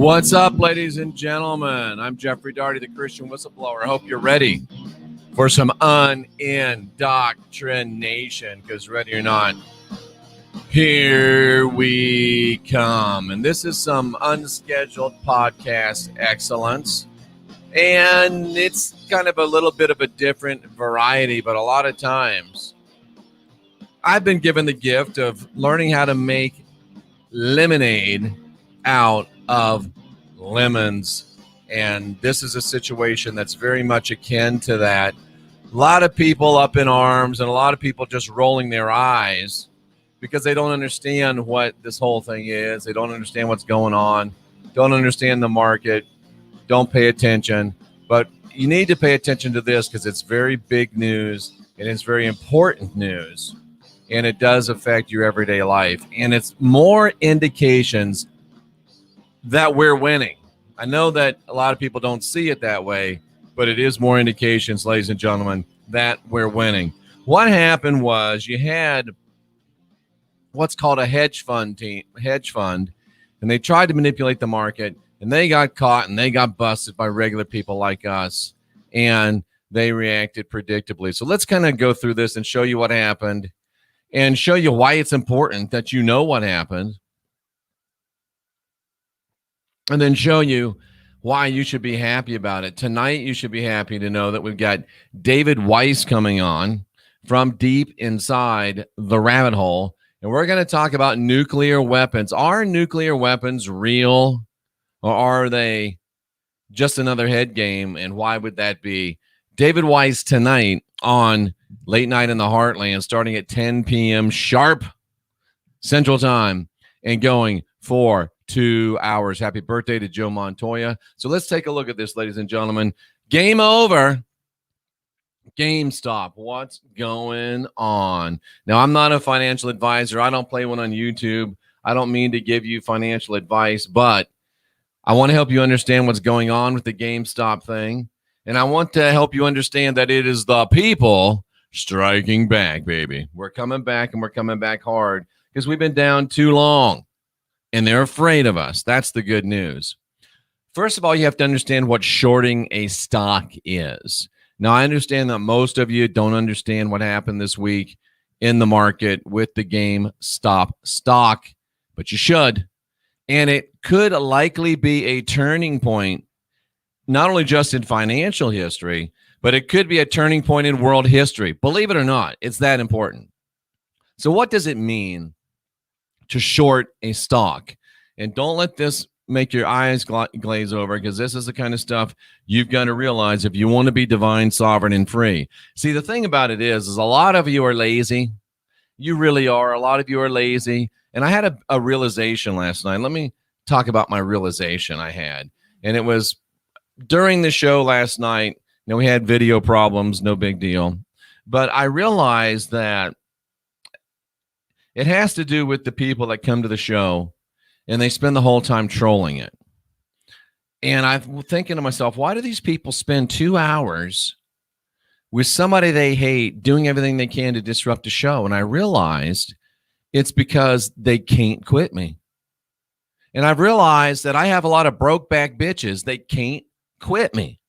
What's up, ladies and gentlemen? I'm Jeffrey Daugherty, the Christian Whistleblower. I hope you're ready for some unindoctrination, because ready or not, here we come. And this is some unscheduled podcast excellence. And it's kind of a little bit of a different variety, but a lot of times I've been given the gift of learning how to make lemonade out of lemons. And this is a situation that's very much akin to that. A lot of people up in arms and a lot of people just rolling their eyes because they don't understand what this whole thing is. They don't understand what's going on, don't understand the market, don't pay attention. But you need to pay attention to this because it's very big news and it's very important news. And it does affect your everyday life. And it's more indications that we're winning. I know that a lot of people don't see it that way, but it is more indications, ladies and gentlemen, that we're winning. What happened was you had what's called a hedge fund, and they tried to manipulate the market, and they got caught and they got busted by regular people like us, and they reacted predictably. So let's kind of go through this and show you what happened and show you why it's important that you know what happened, and then show you why you should be happy about it. Tonight, you should be happy to know that we've got David Weiss coming on from deep inside the rabbit hole, and we're going to talk about nuclear weapons. Are nuclear weapons real, or are they just another head game, and why would that be? David Weiss tonight on Late Night in the Heartland, starting at 10 p.m. sharp Central Time and going for 2 hours. Happy birthday to Joe Montoya. So let's take a look at this, ladies and gentlemen. Game over. Gamestop. What's going on? Now, I'm not a financial advisor. I don't play one on YouTube. I don't mean to give you financial advice, but I want to help you understand what's going on with the GameStop thing. And I want to help you understand that it is the people striking back, baby. We're coming back, and we're coming back hard because we've been down too long, and they're afraid of us. That's the good news. First of all, you have to understand what shorting a stock is. Now, I understand that most of you don't understand what happened this week in the market with the GameStop stock, but you should. And it could likely be a turning point, not only just in financial history, but it could be a turning point in world history. Believe it or not, it's that important. So what does it mean to short a stock? And don't let this make your eyes glaze over, because this is the kind of stuff you've got to realize if you want to be divine, sovereign, and free. See, the thing about it is a lot of you are lazy. You really are. A lot of you are lazy. And I had a realization last night. Let me talk about my realization I had. And it was during the show last night. You know, we had video problems, no big deal. But I realized that it has to do with the people that come to the show and they spend the whole time trolling it. And I'm thinking to myself, why do these people spend 2 hours with somebody they hate doing everything they can to disrupt the show? And I realized it's because they can't quit me. And I've realized that I have a lot of broke back bitches. They can't quit me.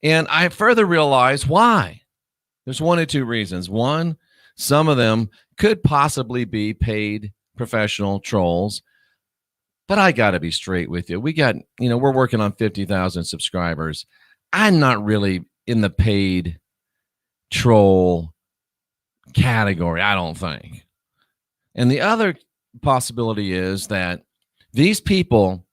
And I further realized why. There's one or two reasons. One, some of them could possibly be paid professional trolls. But I got to be straight with you. We're working on 50,000 subscribers. I'm not really in the paid troll category, I don't think. And the other possibility is that these people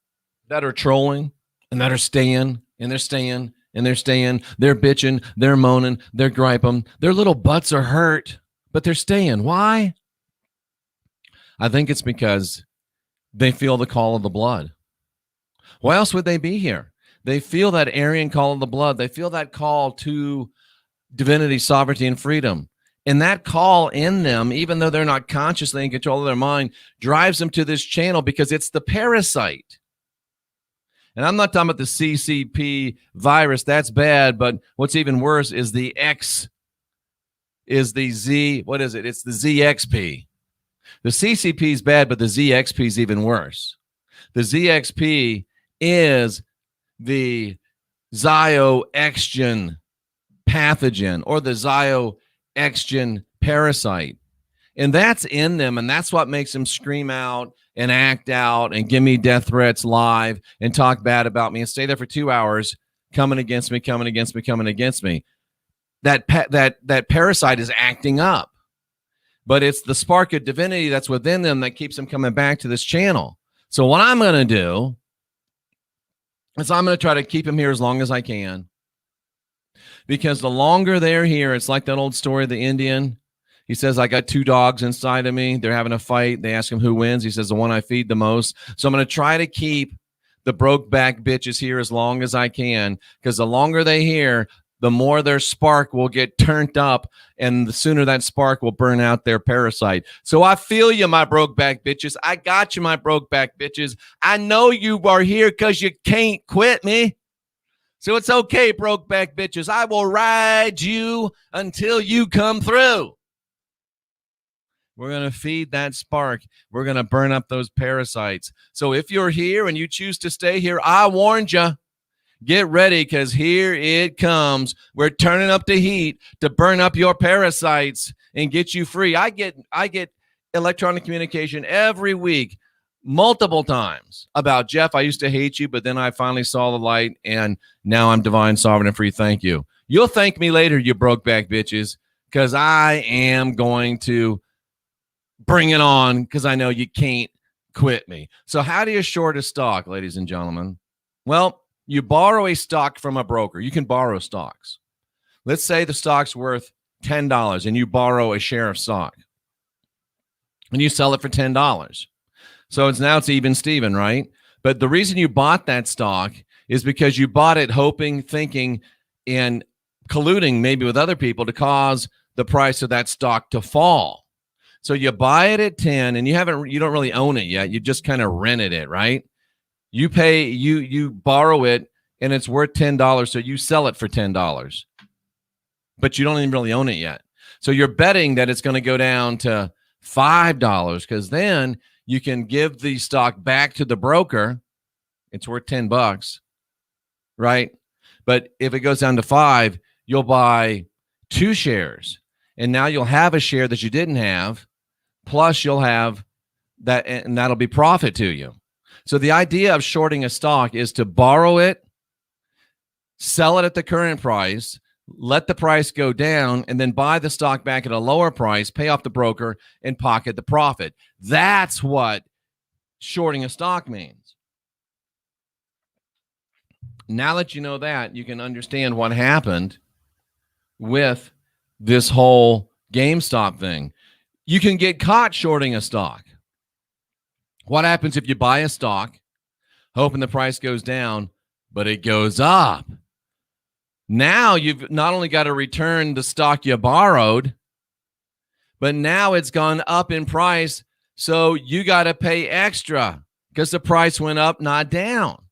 that are trolling and that are staying, and they're staying, and they're staying, they're bitching, they're moaning, they're griping, their little butts are hurt, but they're staying. Why? I think it's because they feel the call of the blood. Why else would they be here? They feel that Aryan call of the blood. They feel that call to divinity, sovereignty, and freedom. And that call in them, even though they're not consciously in control of their mind, drives them to this channel because it's the parasite. And I'm not talking about the CCP virus. That's bad. But what's even worse is the X, is the Z. What is it? It's the ZXP. The CCP is bad, but the ZXP is even worse. The ZXP is the Zioexgen pathogen or the Zioexgen parasite. And that's in them, and that's what makes them scream out and act out and give me death threats live and talk bad about me and stay there for 2 hours coming against me. That parasite is acting up. But it's the spark of divinity that's within them that keeps them coming back to this channel. So what I'm going to do is I'm going to try to keep them here as long as I can. Because the longer they're here, it's like that old story of the Indian. He says, I got 2 dogs inside of me. They're having a fight. They ask him who wins. He says, the one I feed the most. So I'm going to try to keep the broke back bitches here as long as I can, because the longer they here, the more their spark will get turned up, and the sooner that spark will burn out their parasite. So I feel you, my broke back bitches. I got you, my broke back bitches. I know you are here because you can't quit me. So it's okay, broke back bitches. I will ride you until you come through. We're going to feed that spark. We're going to burn up those parasites. So if you're here and you choose to stay here, I warned you. Get ready, because here it comes. We're turning up the heat to burn up your parasites and get you free. I get electronic communication every week, multiple times, about, Jeff, I used to hate you, but then I finally saw the light, and now I'm divine, sovereign, and free. Thank you. You'll thank me later, you broke back bitches, because I am going to bring it on, because I know you can't quit me. So how do you short a stock, ladies and gentlemen? Well, you borrow a stock from a broker. You can borrow stocks. Let's say the stock's worth $10 and you borrow a share of stock and you sell it for $10. So it's even Steven, right? But the reason you bought that stock is because you bought it hoping, thinking, and colluding maybe with other people to cause the price of that stock to fall. So you buy it at 10 and you don't really own it yet. You just kind of rented it, right? You borrow it and it's worth $10. So you sell it for $10, but you don't even really own it yet. So you're betting that it's going to go down to $5, because then you can give the stock back to the broker. It's worth $10, right? But if it goes down to 5, you'll buy 2 shares. And now you'll have a share that you didn't have. Plus, you'll have that, and that'll be profit to you. So the idea of shorting a stock is to borrow it, sell it at the current price, let the price go down, and then buy the stock back at a lower price, pay off the broker, and pocket the profit. That's what shorting a stock means. Now that you know that, you can understand what happened with this whole GameStop thing. You can get caught shorting a stock. What happens if you buy a stock, hoping the price goes down, but it goes up? Now you've not only got to return the stock you borrowed, but now it's gone up in price, so you got to pay extra because the price went up, not down.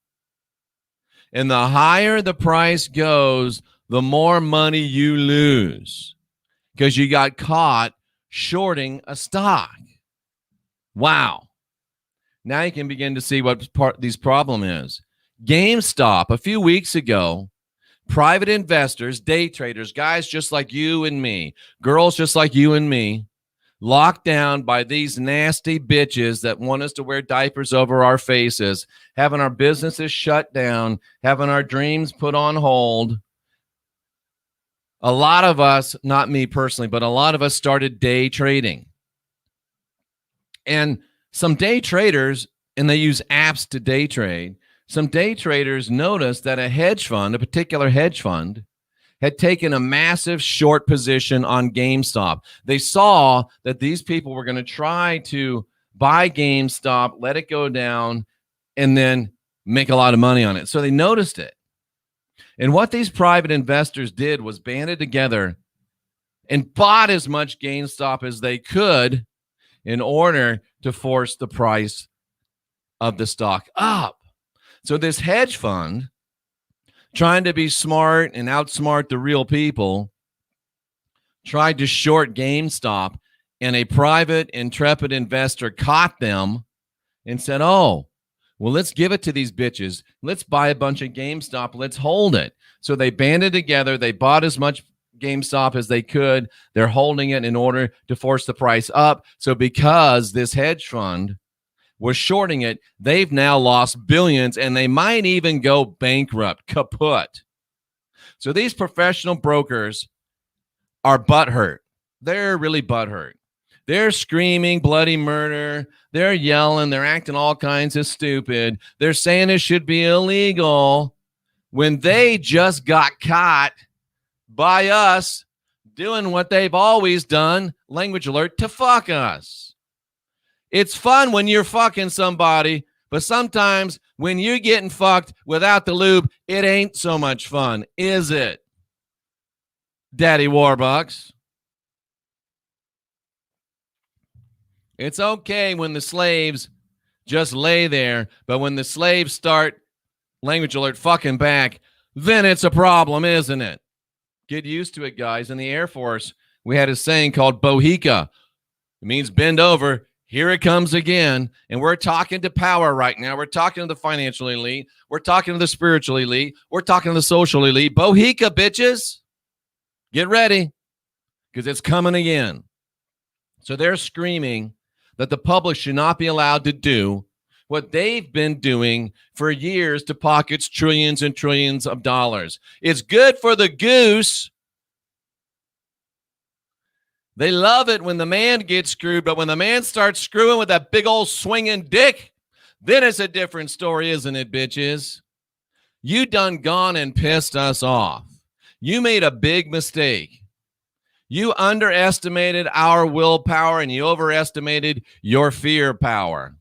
And the higher the price goes, the more money you lose because you got caught shorting a stock. Wow. Now you can begin to see what this problem is. GameStop, a few weeks ago, private investors, day traders, guys just like you and me, girls just like you and me, locked down by these nasty bitches that want us to wear diapers over our faces, having our businesses shut down, having our dreams put on hold. A lot of us, not me personally, but a lot of us started day trading. And some day traders, and they use apps to day trade, some day traders noticed that a particular hedge fund, had taken a massive short position on GameStop. They saw that these people were going to try to buy GameStop, let it go down, and then make a lot of money on it. So they noticed it. And what these private investors did was banded together and bought as much GameStop as they could in order to force the price of the stock up. So this hedge fund, trying to be smart and outsmart the real people, tried to short GameStop, and a private intrepid investor caught them and said, oh, Well, let's give it to these bitches. Let's buy a bunch of GameStop. Let's hold it. So they banded together. They bought as much GameStop as they could. They're holding it in order to force the price up. So because this hedge fund was shorting it, they've now lost billions, and they might even go bankrupt, kaput. So these professional brokers are butthurt. They're really butthurt. They're screaming bloody murder. They're yelling. They're acting all kinds of stupid. They're saying it should be illegal when they just got caught by us doing what they've always done, language alert, to fuck us. It's fun when you're fucking somebody, but sometimes when you're getting fucked without the lube, it ain't so much fun, is it? Daddy Warbucks. It's okay when the slaves just lay there, but when the slaves start, language alert, fucking back, then it's a problem, isn't it? Get used to it, guys. In the Air Force, we had a saying called bohica. It means bend over. Here it comes again. And we're talking to power right now. We're talking to the financial elite. We're talking to the spiritual elite. We're talking to the social elite. Bohica, bitches. Get ready, because it's coming again. So they're screaming that the public should not be allowed to do what they've been doing for years to pockets trillions and trillions of dollars. It's good for the goose. They love it when the man gets screwed, but when the man starts screwing with that big old swinging dick, then it's a different story, isn't it, bitches? You done gone and pissed us off. You made a big mistake. You underestimated our willpower and you overestimated your fear power.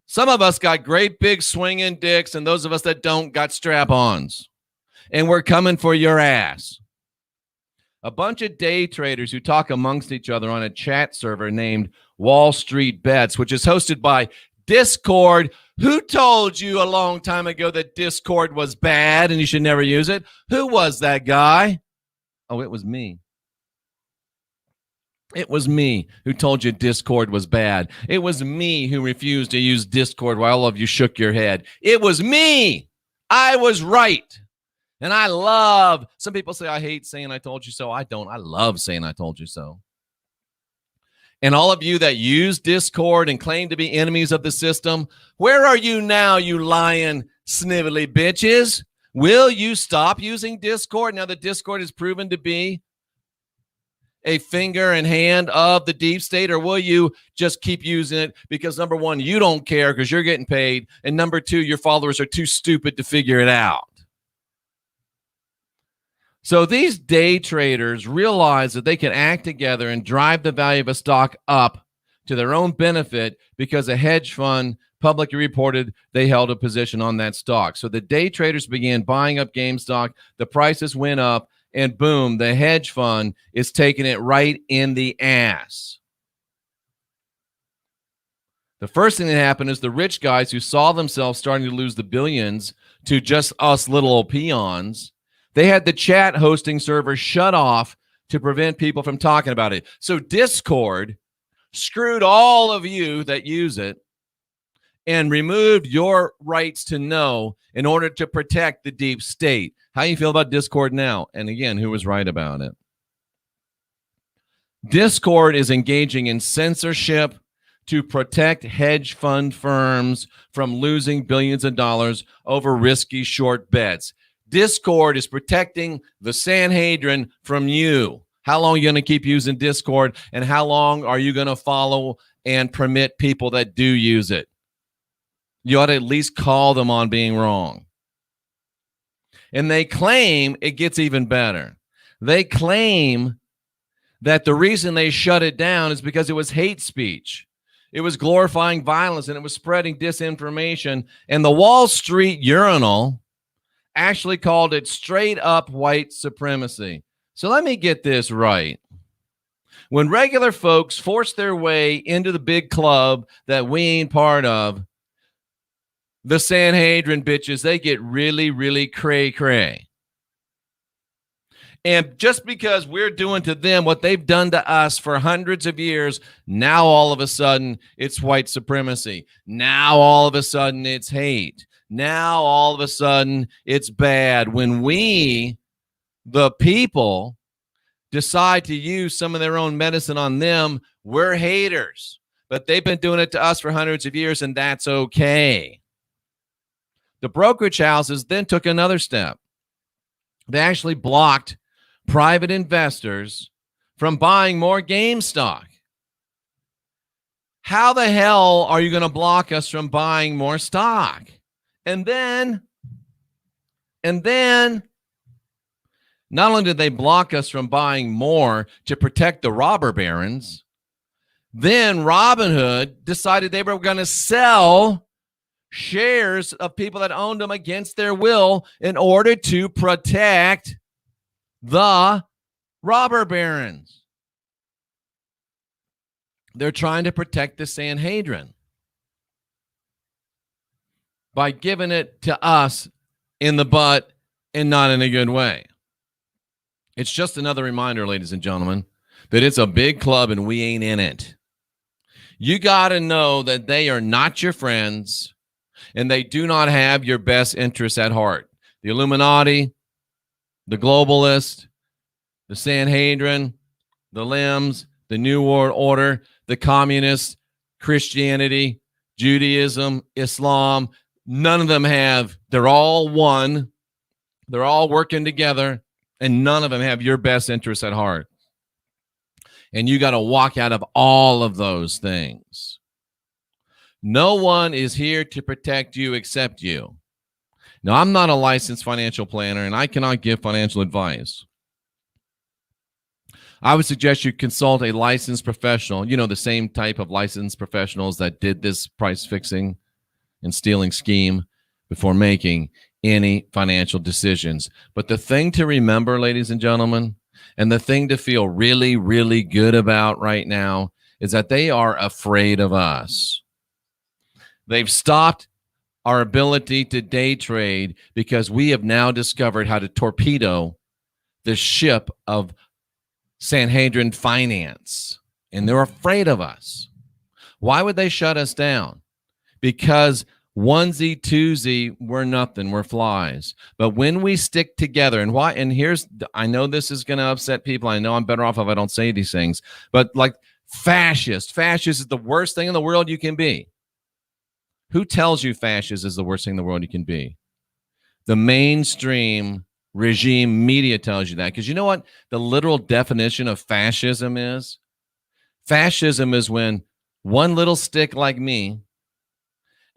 Some of us got great big swinging dicks, and those of us that don't got strap-ons. And we're coming for your ass. A bunch of day traders who talk amongst each other on a chat server named Wall Street Bets, which is hosted by Discord. Who told you a long time ago that Discord was bad and you should never use it? Who was that guy? Oh, it was me. It was me who told you Discord was bad. It was me who refused to use Discord while all of you shook your head. It was me. I was right. And I love, some people say I hate saying I told you so. I don't. I love saying I told you so. And all of you that use Discord and claim to be enemies of the system, where are you now, you lying, snivelly bitches? Will you stop using Discord now that Discord is proven to be a finger and hand of the deep state, or will you just keep using it because, number one, you don't care because you're getting paid, and number two, your followers are too stupid to figure it out? So these day traders realize that they can act together and drive the value of a stock up to their own benefit because a hedge fund publicly reported they held a position on that stock. So the day traders began buying up GameStop, the prices went up, and boom, the hedge fund is taking it right in the ass. The first thing that happened is the rich guys who saw themselves starting to lose the billions to just us little old peons, they had the chat hosting server shut off to prevent people from talking about it. So Discord screwed all of you that use it and removed your rights to know in order to protect the deep state. How do you feel about Discord now? And again, who was right about it? Discord is engaging in censorship to protect hedge fund firms from losing billions of dollars over risky short bets. Discord is protecting the Sanhedrin from you. How long are you going to keep using Discord? And how long are you going to follow and permit people that do use it? You ought to at least call them on being wrong. And they claim it gets even better. They claim that the reason they shut it down is because it was hate speech. It was glorifying violence and it was spreading disinformation. And the Wall Street Urinal actually called it straight up white supremacy. So let me get this right. When regular folks force their way into the big club that we ain't part of, the Sanhedrin bitches, they get really, really cray-cray. And just because we're doing to them what they've done to us for hundreds of years, now all of a sudden it's white supremacy. Now all of a sudden it's hate. Now all of a sudden it's bad. When we, the people, decide to use some of their own medicine on them, we're haters. But they've been doing it to us for hundreds of years, and that's okay. The brokerage houses then took another step. They actually blocked private investors from buying more GameStop. How the hell are you going to block us from buying more stock? And then, not only did they block us from buying more to protect the robber barons, then Robinhood decided they were going to sell shares of people that owned them against their will in order to protect the robber barons. They're trying to protect the Sanhedrin by giving it to us in the butt and not in a good way. It's just another reminder, ladies and gentlemen, that it's a big club and we ain't in it. You got to know that they are not your friends and they do not have your best interests at heart. The Illuminati, the globalists, the Sanhedrin, the Limbs, the New World Order, the communists, Christianity, Judaism, Islam, none of them have, they're all one, they're all working together, and none of them have your best interests at heart. And you got to walk out of all of those things. No one is here to protect you except you. Now, I'm not a licensed financial planner, and I cannot give financial advice. I would suggest you consult a licensed professional, you know, the same type of licensed professionals that did this price fixing and stealing scheme before making any financial decisions. But the thing to remember, ladies and gentlemen, and the thing to feel really, really good about right now is that they are afraid of us. They've stopped our ability to day trade because we have now discovered how to torpedo the ship of Sanhedrin finance, and they're afraid of us. Why would they shut us down? Because onesie, twosie, we're nothing, we're flies. But when we stick together, and why, and here's, I know this is going to upset people. I know I'm better off if I don't say these things, but like fascist is the worst thing in the world you can be. Who tells you fascist is the worst thing in the world you can be? The mainstream regime media tells you that, because you know what the literal definition of fascism is? Fascism is when one little stick like me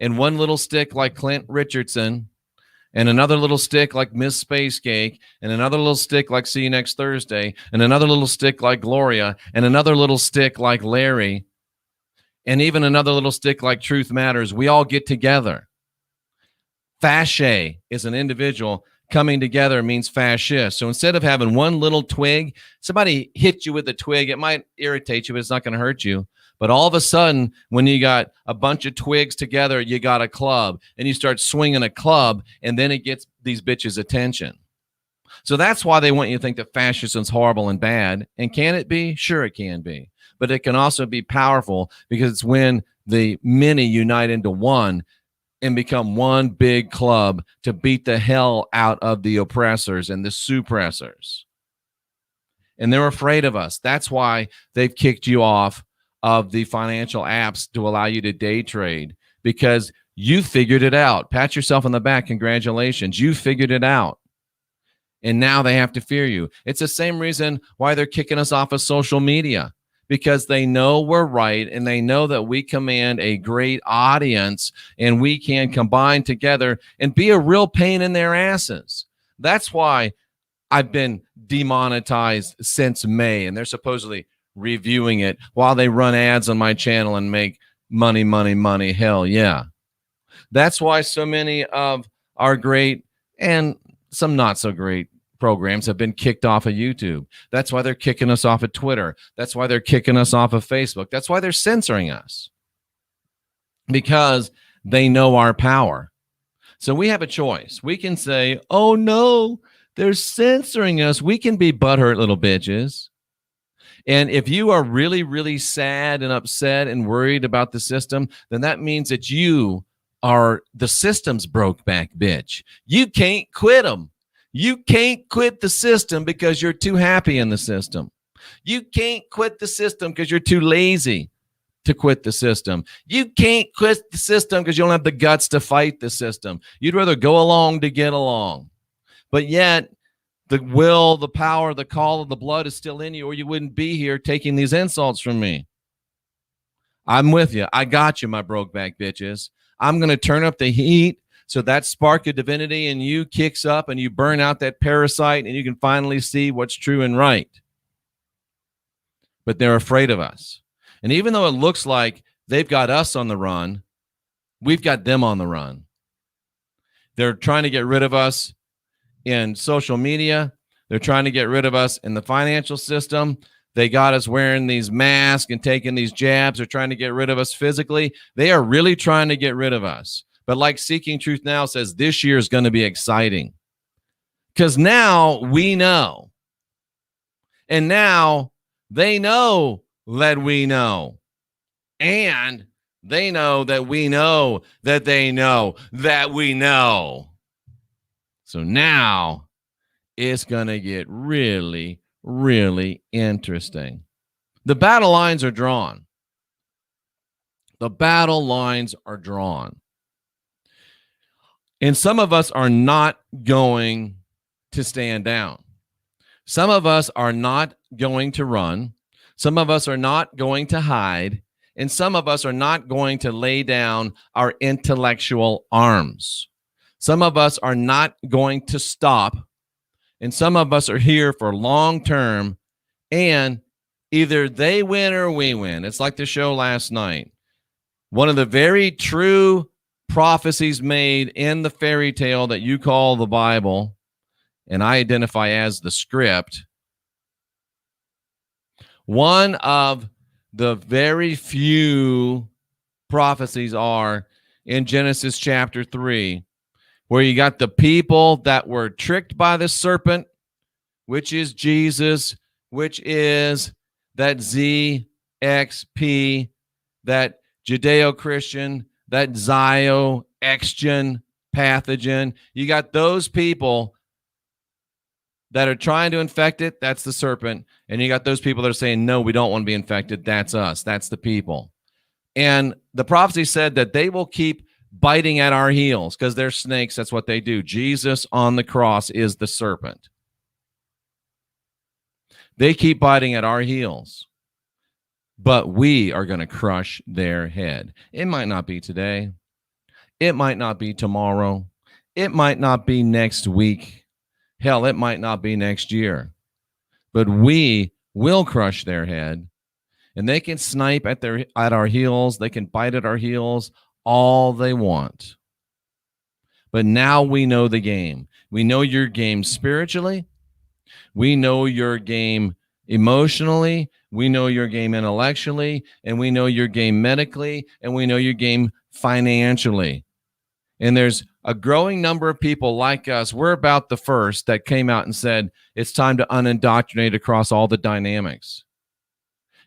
and one little stick like Clint Richardson and another little stick like Miss Space Cake and another little stick like See You Next Thursday and another little stick like Gloria and another little stick like Larry and even another little stick like Truth Matters, we all get together. Fasce is an individual. Coming together means fascist. So instead of having one little twig, somebody hit you with a twig, it might irritate you, but it's not going to hurt you. But all of a sudden, when you got a bunch of twigs together, you got a club, and you start swinging a club, and then it gets these bitches' attention. So that's why they want you to think that fascism's horrible and bad. And can it be? Sure, it can be. But it can also be powerful because it's when the many unite into one and become one big club to beat the hell out of the oppressors and the suppressors. And they're afraid of us. That's why they've kicked you off of the financial apps to allow you to day trade, because you figured it out. Pat yourself on the back. Congratulations. You figured it out. And now they have to fear you. It's the same reason why they're kicking us off of social media, because they know we're right and they know that we command a great audience and we can combine together and be a real pain in their asses. That's why I've been demonetized since May, and they're supposedly reviewing it while they run ads on my channel and make money, money, money. Hell yeah. That's why so many of our great and some not so great programs have been kicked off of YouTube. That's why they're kicking us off of Twitter. That's why they're kicking us off of Facebook. That's why they're censoring us, because they know our power. So we have a choice. We can say, oh no, They're censoring us. We can be butthurt little bitches. And if you are really, really sad and upset and worried about the system, then that means that you are the system's broke back bitch. You can't quit them. You can't quit the system because you're too happy in the system. You can't quit the system because you're too lazy to quit the system. You can't quit the system because you don't have the guts to fight the system. You'd rather go along to get along. But yet, the will, the power, the call of the blood is still in you, or you wouldn't be here taking these insults from me. I'm with you. I got you, my broke back bitches. I'm going to turn up the heat so that spark of divinity in you kicks up and you burn out that parasite and you can finally see what's true and right. But they're afraid of us. And even though it looks like they've got us on the run, we've got them on the run. They're trying to get rid of us in social media. They're trying to get rid of us in the financial system. They got us wearing these masks and taking these jabs. They're trying to get rid of us physically. They are really trying to get rid of us. But like Seeking Truth Now says, this year is going to be exciting because now we know. And now they know that we know. And they know that we know that they know that we know. So now it's going to get really, really interesting. The battle lines are drawn. The battle lines are drawn. And some of us are not going to stand down. Some of us are not going to run. Some of us are not going to hide. And some of us are not going to lay down our intellectual arms. Some of us are not going to stop. And some of us are here for long term. And either they win or we win. It's like the show last night. One of the very true prophecies made in the fairy tale that you call the Bible, and I identify as the script, one of the very few prophecies are in Genesis chapter 3, where you got the people that were tricked by the serpent, which is Jesus, which is that ZXP, that Judeo-Christian, that Zio-Exgen pathogen. You got those people that are trying to infect it. That's the serpent. And you got those people that are saying, no, we don't want to be infected. That's us. That's the people. And the prophecy said that they will keep biting at our heels because they're snakes. That's what they do. Jesus on the cross is the serpent. They keep biting at our heels. But we are going to crush their head. It might not be today. It might not be tomorrow. It might not be next week. Hell, it might not be next year. But we will crush their head. And they can snipe at our heels. They can bite at our heels all they want. But now we know the game. We know your game spiritually. We know your game emotionally. We know your game intellectually, and we know your game medically, and we know your game financially. And there's a growing number of people like us. We're about the first that came out and said, it's time to unindoctrinate across all the dynamics.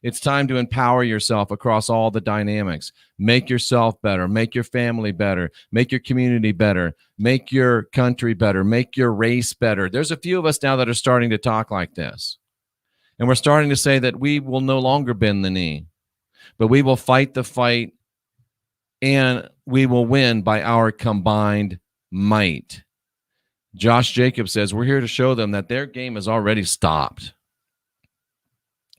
It's time to empower yourself across all the dynamics. Make yourself better. Make your family better. Make your community better. Make your country better. Make your race better. There's a few of us now that are starting to talk like this. And we're starting to say that we will no longer bend the knee, but we will fight the fight and we will win by our combined might. Josh Jacobs says, we're here to show them that their game has already stopped.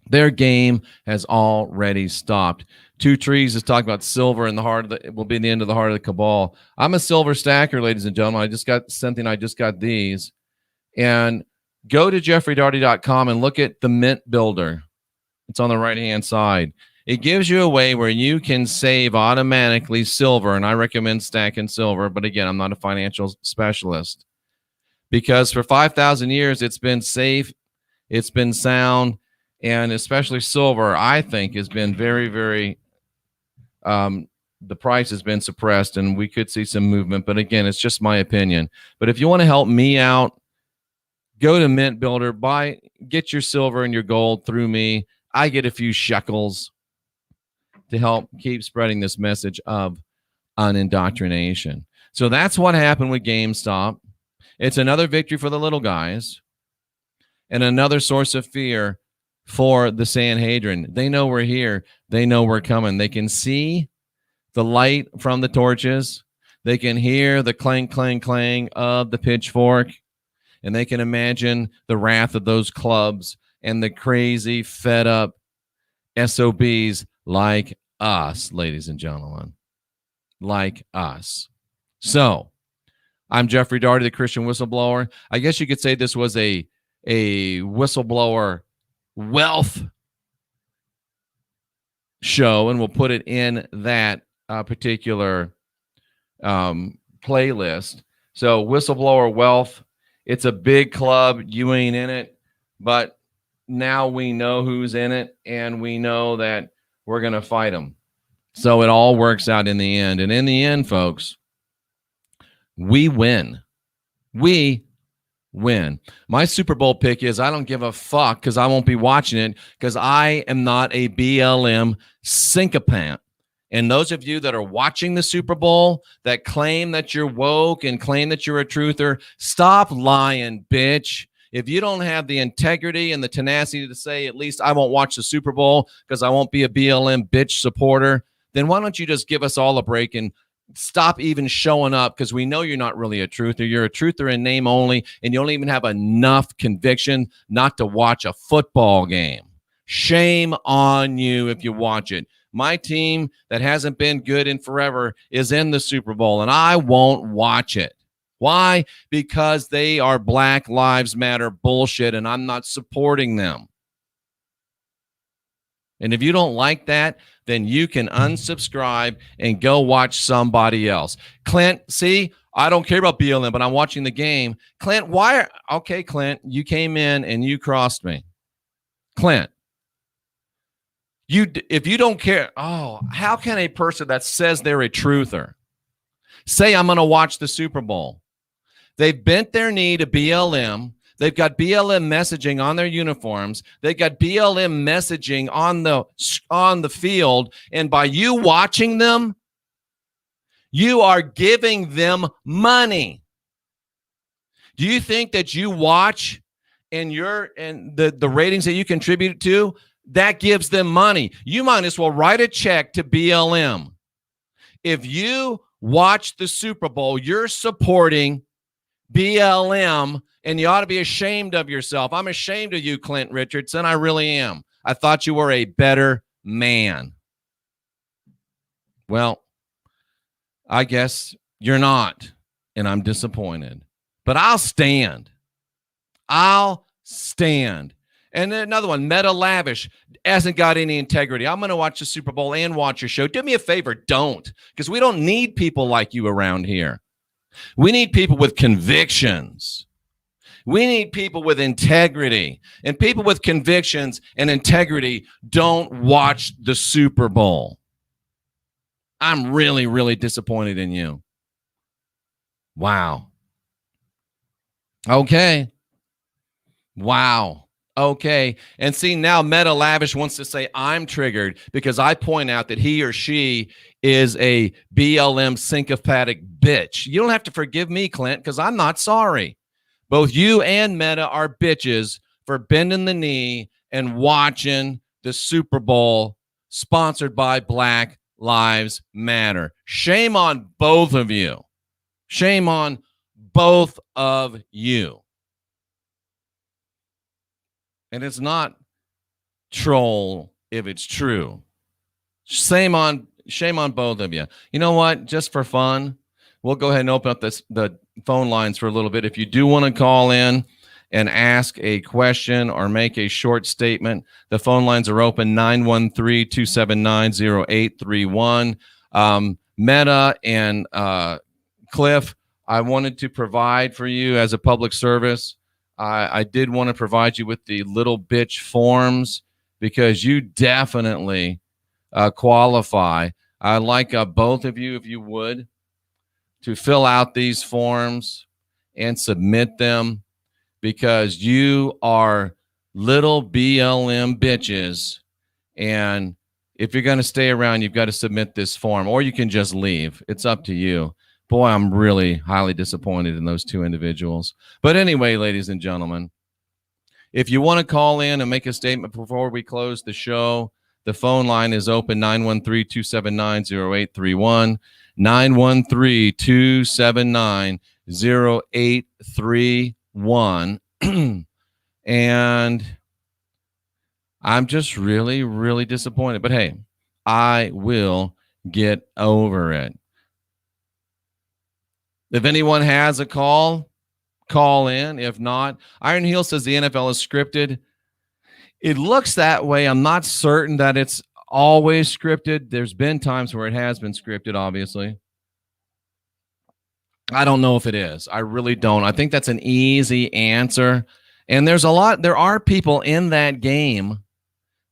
Their game has already stopped. Two Trees is talking about silver in the heart of the, it will be the end of the heart of the cabal. I'm a silver stacker, ladies and gentlemen. I just got these. And go to jeffreydaugherty.com and look at the Mint Builder. It's on the right-hand side. It gives you a way where you can save automatically silver, and I recommend stacking silver. But again, I'm not a financial specialist. Because for 5,000 years, it's been safe, it's been sound, and especially silver, I think, has been very, very, the price has been suppressed, and we could see some movement. But again, it's just my opinion. But if you want to help me out, Go to Mint Builder, get your silver and your gold through me. I get a few shekels to help keep spreading this message of unindoctrination. So that's what happened with GameStop. It's another victory for the little guys and another source of fear for the Sanhedrin. They know we're here. They know we're coming. They can see the light from the torches. They can hear the clang, clang, clang of the pitchfork. And they can imagine the wrath of those clubs and the crazy, fed up SOBs like us, ladies and gentlemen. Like us. So, I'm Jeffrey Daugherty, the Christian Whistleblower. I guess you could say this was a whistleblower wealth show, and we'll put it in that particular playlist. So, whistleblower wealth, it's a big club. You ain't in it, but now we know who's in it, and we know that we're going to fight them. So it all works out in the end. And in the end, folks, we win. We win. My Super Bowl pick is I don't give a fuck because I won't be watching it because I am not a BLM sycophant. And those of you that are watching the Super Bowl that claim that you're woke and claim that you're a truther, stop lying, bitch. If you don't have the integrity and the tenacity to say, at least I won't watch the Super Bowl because I won't be a BLM bitch supporter, then why don't you just give us all a break and stop even showing up, because we know you're not really a truther. You're a truther in name only, and you don't even have enough conviction not to watch a football game. Shame on you if you watch it. My team that hasn't been good in forever is in the Super Bowl, and I won't watch it. Why? Because they are Black Lives Matter bullshit, and I'm not supporting them. And if you don't like that, then you can unsubscribe and go watch somebody else. Clint, see, I don't care about BLM, but I'm watching the game. Clint, okay, Clint, you came in and you crossed me. Clint, if you don't care, how can a person that says they're a truther say I'm going to watch the Super Bowl? They've bent their knee to BLM. They've got BLM messaging on their uniforms. They've got BLM messaging on the field. And by you watching them, you are giving them money. Do you think that you watch and the ratings that you contribute to, that gives them money? You might as well write a check to BLM. If you watch the Super Bowl, you're supporting BLM, and you ought to be ashamed of yourself. I'm ashamed of you, Clint Richardson. I really am. I thought you were a better man. Well, I guess you're not, and I'm disappointed. But I'll stand. I'll stand. And then another one, Meta Lavish, hasn't got any integrity. I'm going to watch the Super Bowl and watch your show. Do me a favor, don't, because we don't need people like you around here. We need people with convictions. We need people with integrity. And people with convictions and integrity don't watch the Super Bowl. I'm really, really disappointed in you. Wow. Okay. Wow. Okay. And see, now Meta Lavish wants to say I'm triggered because I point out that he or she is a BLM sycophantic bitch. You don't have to forgive me, Clint, because I'm not sorry. Both you and Meta are bitches for bending the knee and watching the Super Bowl sponsored by Black Lives Matter. Shame on both of you. Shame on both of you. And it's not troll if it's true. Shame on both of you. You know what? Just for fun, we'll go ahead and open up the phone lines for a little bit. If you do want to call in and ask a question or make a short statement, the phone lines are open, 913-279-0831. Meta and Cliff, I wanted to provide for you as a public service. I did want to provide you with the little bitch forms because you definitely qualify. I'd like both of you, if you would, to fill out these forms and submit them because you are little BLM bitches. And if you're going to stay around, you've got to submit this form, or you can just leave. It's up to you. Boy, I'm really highly disappointed in those two individuals. But anyway, ladies and gentlemen, if you want to call in and make a statement before we close the show, the phone line is open, 913-279-0831, 913-279-0831. And I'm just really, really disappointed. But hey, I will get over it. If anyone has a call in. If not, Iron Heel says the NFL is scripted. It looks that way. I'm not certain that it's always scripted. There's been times where it has been scripted, obviously. I don't know if it is. I really don't. I think that's an easy answer. And there are people in that game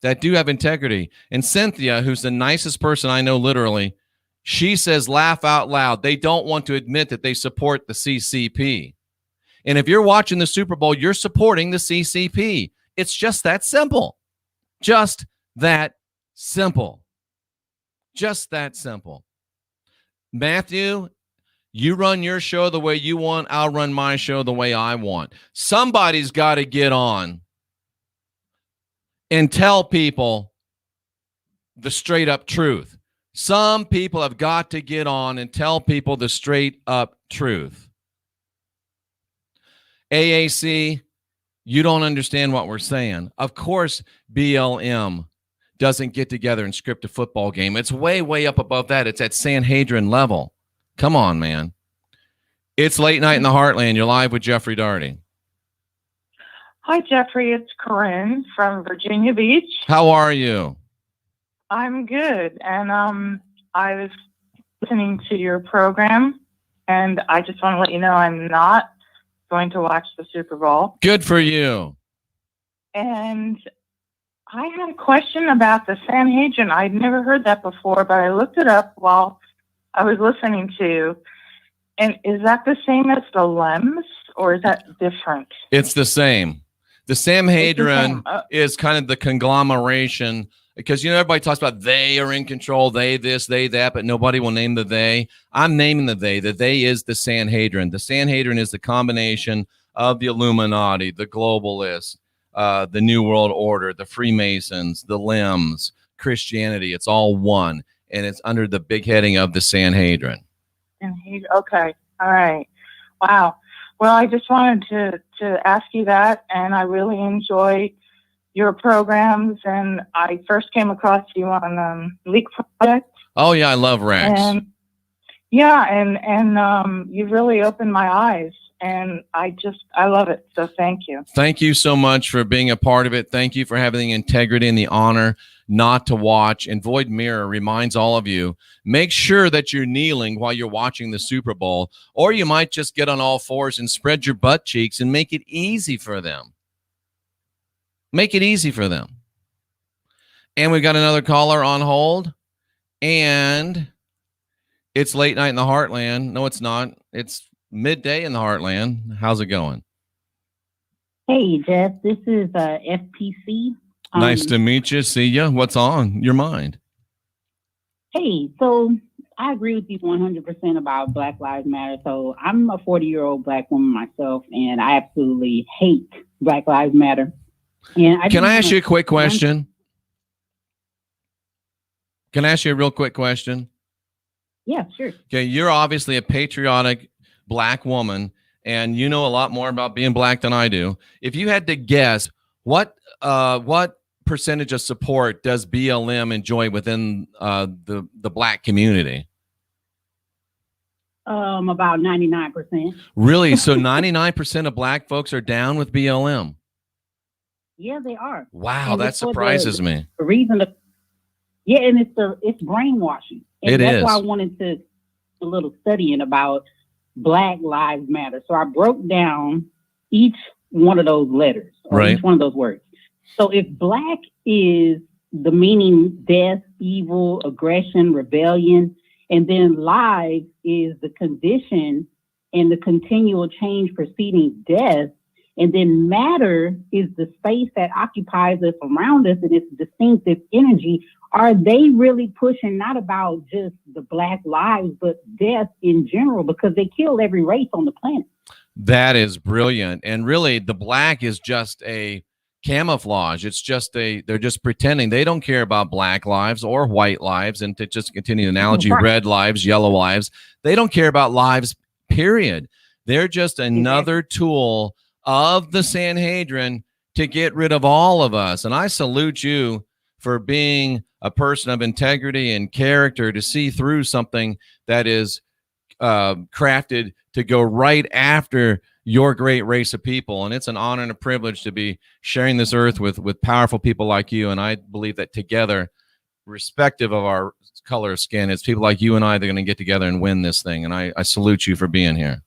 that do have integrity. And Cynthia, who's the nicest person I know, literally, she says, laugh out loud. They don't want to admit that they support the CCP. And if you're watching the Super Bowl, you're supporting the CCP. It's just that simple. Just that simple. Just that simple. Matthew, you run your show the way you want. I'll run my show the way I want. Somebody's got to get on and tell people the straight up truth. Some people have got to get on and tell people the straight up truth. AAC, you don't understand what we're saying. Of course, BLM doesn't get together and script a football game. It's way, way up above that. It's at Sanhedrin level. Come on, man. It's Late Night in the Heartland. You're live with Jeffrey Daugherty. Hi, Jeffrey. It's Corinne from Virginia Beach. How are you? I'm good. And I was listening to your program, and I just want to let you know I'm not going to watch the Super Bowl. Good for you. And I had a question about the Sanhedrin. I'd never heard that before, but I looked it up while I was listening to you. And is that the same as the Lems, or is that different? It's the same. The Sanhedrin is kind of the conglomeration, because, you know, everybody talks about they are in control, they this, they that, but nobody will name the they. I'm naming the they. The they is the Sanhedrin. The Sanhedrin is the combination of the Illuminati, the globalists, the New World Order, the Freemasons, the Lems, Christianity. It's all one, and it's under the big heading of the Sanhedrin. Okay. All right. Wow. Well, I just wanted to ask you that, and I really enjoy your programs, and I first came across you on Leak Project. Oh yeah, I love Rex. And yeah, and you really opened my eyes, and I love it. So thank you. Thank you so much for being a part of it. Thank you for having the integrity and the honor not to watch. And Void Mirror reminds all of you, make sure that you're kneeling while you're watching the Super Bowl, or you might just get on all fours and spread your butt cheeks and make it easy for them. Make it easy for them. And we've got another caller on hold. And it's Late Night in the Heartland. No, it's not. It's midday in the Heartland. How's it going? Hey, Jeff. This is FPC. Nice to meet you. See ya. What's on your mind? Hey, so I agree with you 100% about Black Lives Matter. So I'm a 40-year-old Black woman myself, and I absolutely hate Black Lives Matter. And Can I ask you a quick question? Can I ask you a real quick question? Yeah, sure. Okay, you're obviously a patriotic Black woman, and you know a lot more about being Black than I do. If you had to guess, what percentage of support does BLM enjoy within the Black community? About 99%. Really? So 99% of Black folks are down with BLM? Yeah, they are. Wow, that surprises me. The reason, and it's brainwashing. And that's why I wanted to do a little studying about Black Lives Matter. So I broke down each one of those letters, or each one of those words. So if Black is the meaning death, evil, aggression, rebellion, and then lives is the condition and the continual change preceding death, And then matter is the space that occupies us around us, and it's distinctive energy. Are they really pushing not about just the Black lives, but death in general, because they kill every race on the planet? That is brilliant. And really, the Black is just a camouflage. It's just they're just pretending. They don't care about Black lives or white lives. And to just continue the analogy, red lives, yellow lives, they don't care about lives, period. They're just another tool of the Sanhedrin to get rid of all of us. And I salute you for being a person of integrity and character to see through something that is crafted to go right after your great race of people. And it's an honor and a privilege to be sharing this earth with powerful people like you. And I believe that together, respective of our color of skin, it's people like you and I that are going to get together and win this thing. And I salute you for being here.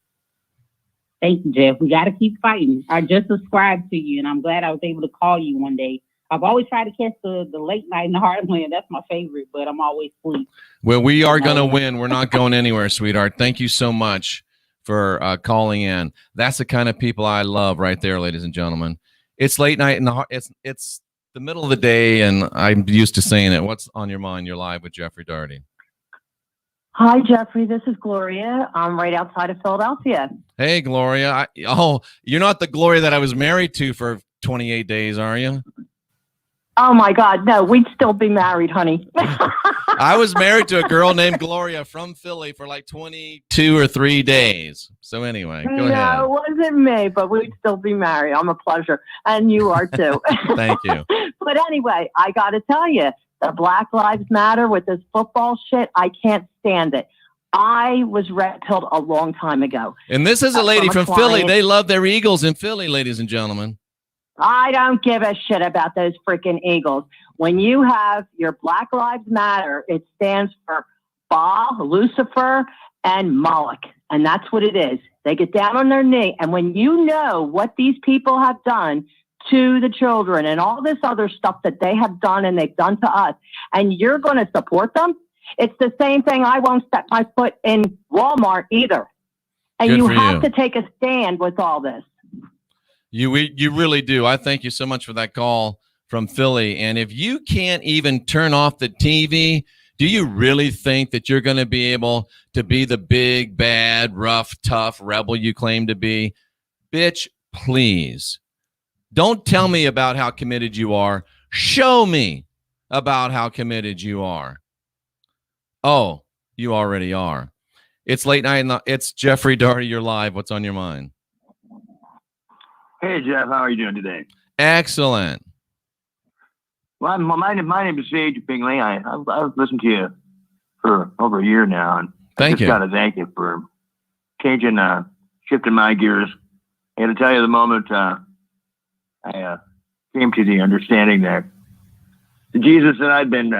Thank you, Jeff. We got to keep fighting. I just subscribed to you, and I'm glad I was able to call you one day. I've always tried to catch the late night in the Heartland. That's my favorite, but I'm always asleep. Well, we are going to win. We're not going anywhere, sweetheart. Thank you so much for calling in. That's the kind of people I love right there, ladies and gentlemen. It's late night in the it's the middle of the day, and I'm used to saying it. What's on your mind? You're live with Jeffrey Daugherty. Hi, Jeffrey. This is Gloria. I'm right outside of Philadelphia. Hey, Gloria. You're not the Gloria that I was married to for 28 days, are you? Oh, my God. No, we'd still be married, honey. I was married to a girl named Gloria from Philly for like 22 or 3 days. So anyway, go ahead. No, it wasn't me, but we'd still be married. I'm a pleasure. And you are too. Thank you. But anyway, I got to tell you, the Black Lives Matter with this football shit, I can't stand it. I was red-pilled a long time ago. And this is a lady from Philly. They love their Eagles in Philly, ladies and gentlemen. I don't give a shit about those freaking Eagles. When you have your Black Lives Matter, it stands for Baal, Lucifer, and Moloch. And that's what it is. They get down on their knee. And when you know what these people have done to the children and all this other stuff that they have done and they've done to us, and you're going to support them, it's the same thing. I won't step my foot in Walmart either. And you have to take a stand with all this. You really do. I thank you so much for that call from Philly. And if you can't even turn off the TV, do you really think that you're going to be able to be the big, bad, rough, tough rebel you claim to be? Bitch, please. Don't tell me about how committed you are. Show me about how committed you are. Oh, you already are. It's late night. It's Jeffrey Daugherty. You're live. What's on your mind? Hey, Jeff. How are you doing today? Excellent. Well, my name is Sage Bingley. I've listened to you for over a year now. And Thank you. I just got to thank you for shifting my gears. I got to tell you, the moment I came to the understanding that the Jesus that I'd been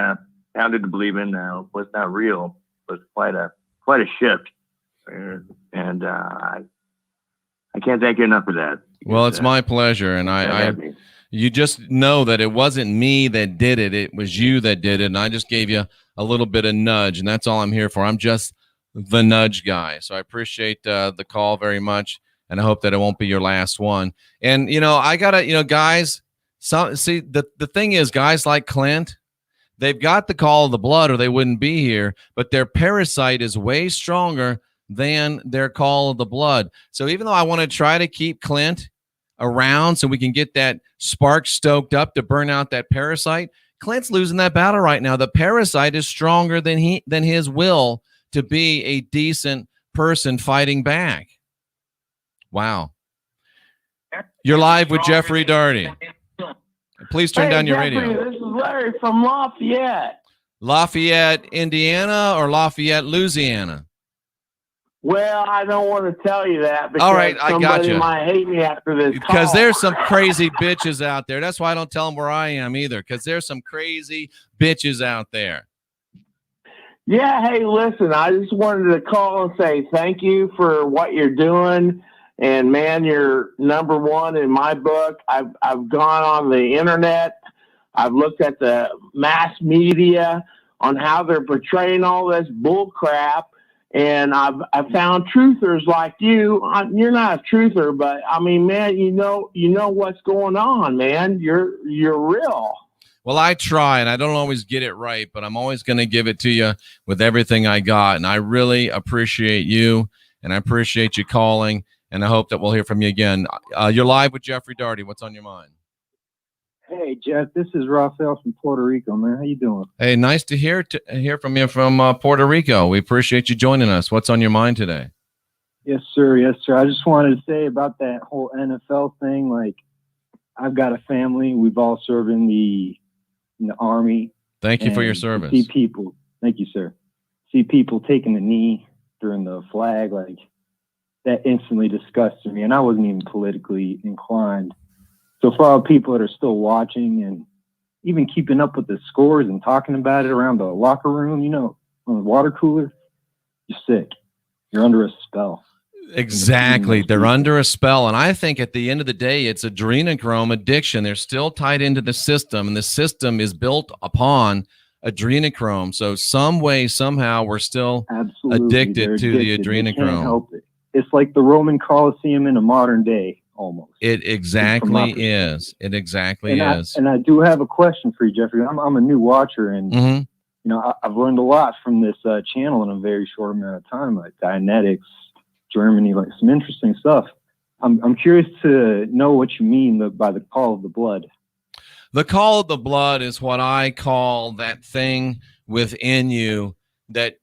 founded to believe in was not real, was quite a shift. And I can't thank you enough for that. Well, it's my pleasure. And you just know that it wasn't me that did it. It was you that did it. And I just gave you a little bit of nudge, and that's all I'm here for. I'm just the nudge guy. So I appreciate the call very much. And I hope that it won't be your last one. And, I got to, guys, the thing is, guys like Clint, they've got the call of the blood or they wouldn't be here, but their parasite is way stronger than their call of the blood. So even though I want to try to keep Clint around so we can get that spark stoked up to burn out that parasite, Clint's losing that battle right now. The parasite is stronger than his will to be a decent person fighting back. Wow. You're live with Jeffrey Daugherty. Please turn down your Jeffrey, radio. This is Larry from Lafayette. Lafayette, Indiana, or Lafayette, Louisiana? Well, I don't want to tell you that because all right, I got somebody you. might hate me after this because call. There's some crazy bitches out there. That's why I don't tell them where I am either, because there's some crazy bitches out there. Yeah, hey, listen, I just wanted to call and say thank you for what you're doing. And, man, you're number one in my book. I've gone on the internet. I've looked at the mass media on how they're portraying all this bull crap. And I've found truthers like you. You're not a truther, but I mean, man, you know what's going on, man. You're real. Well, I try, and I don't always get it right, but I'm always going to give it to you with everything I got. And I really appreciate you, and I appreciate you calling, and I hope that we'll hear from you again. You're live with Jeffrey Daugherty. What's on your mind? Hey, Jeff, this is Rafael from Puerto Rico, man. How you doing? Hey, nice to hear from you from Puerto Rico. We appreciate you joining us. What's on your mind today? Yes, sir. Yes, sir. I just wanted to say about that whole NFL thing. Like, I've got a family. We've all served in the Army. Thank you for your service. See people. Thank you, sir. See people taking the knee during the flag. Like, that instantly disgusted me. And I wasn't even politically inclined. So for all people that are still watching and even keeping up with the scores and talking about it around the locker room, on the water cooler, you're sick. You're under a spell. Exactly. They're under a spell. And I think at the end of the day, it's adrenochrome addiction. They're still tied into the system, and the system is built upon adrenochrome. So some way, somehow, we're still addicted to the adrenochrome. They can't help it. It's like the Roman Coliseum in a modern day. Almost. It exactly is. It exactly is. And I do have a question for you, Jeffrey. I'm a new watcher, and I've learned a lot from this channel in a very short amount of time, like Dianetics, Germany, like some interesting stuff. I'm curious to know what you mean by the call of the blood. The call of the blood is what I call that thing within you that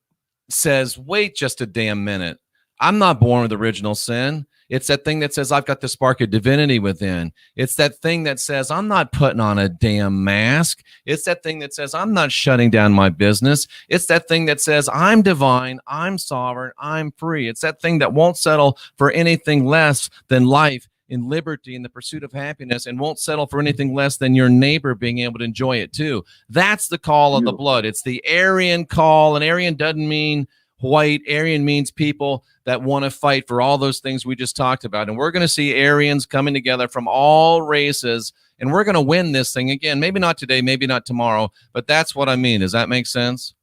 says, wait just a damn minute. I'm not born with original sin. It's that thing that says, I've got the spark of divinity within. It's that thing that says, I'm not putting on a damn mask. It's that thing that says, I'm not shutting down my business. It's that thing that says, I'm divine, I'm sovereign, I'm free. It's that thing that won't settle for anything less than life in liberty in the pursuit of happiness, and won't settle for anything less than your neighbor being able to enjoy it too. That's the call of the blood. It's the Aryan call, and Aryan doesn't mean white. Aryan means people that want to fight for all those things we just talked about. And we're going to see Aryans coming together from all races, and we're going to win this thing again. Maybe not today, maybe not tomorrow, but that's what I mean. Does that make sense?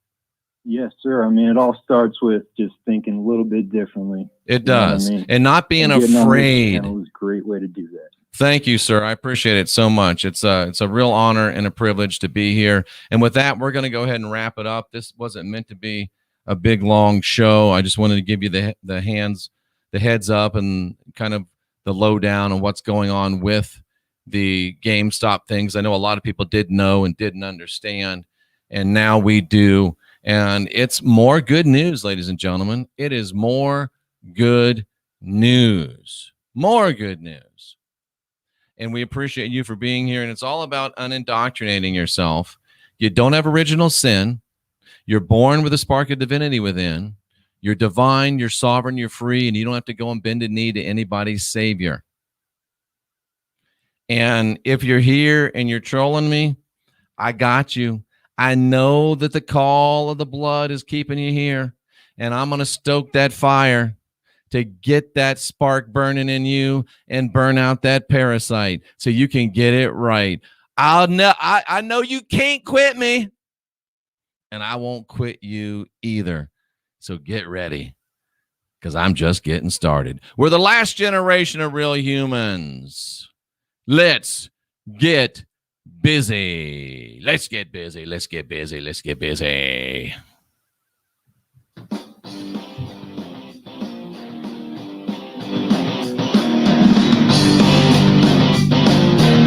Yes, sir. I mean, it all starts with just thinking a little bit differently. It does. And not being afraid. It was a great way to do that. Thank you, sir. I appreciate it so much. It's a real honor and a privilege to be here. And with that, we're going to go ahead and wrap it up. This wasn't meant to be a big long show. I just wanted to give you the heads up and kind of the lowdown on what's going on with the GameStop things. I know a lot of people did know and didn't understand, and now we do. And it's more good news, ladies and gentlemen. It is more good news. More good news. And we appreciate you for being here. And it's all about unindoctrinating yourself. You don't have original sin. You're born with a spark of divinity within. You're divine, you're sovereign, you're free, and you don't have to go and bend a knee to anybody's savior. And if you're here and you're trolling me, I got you. I know that the call of the blood is keeping you here, and I'm going to stoke that fire to get that spark burning in you and burn out that parasite so you can get it right. I know you can't quit me, and I won't quit you either. So get ready, because I'm just getting started. We're the last generation of real humans. Let's get busy. Let's get busy. Let's get busy. Let's get busy.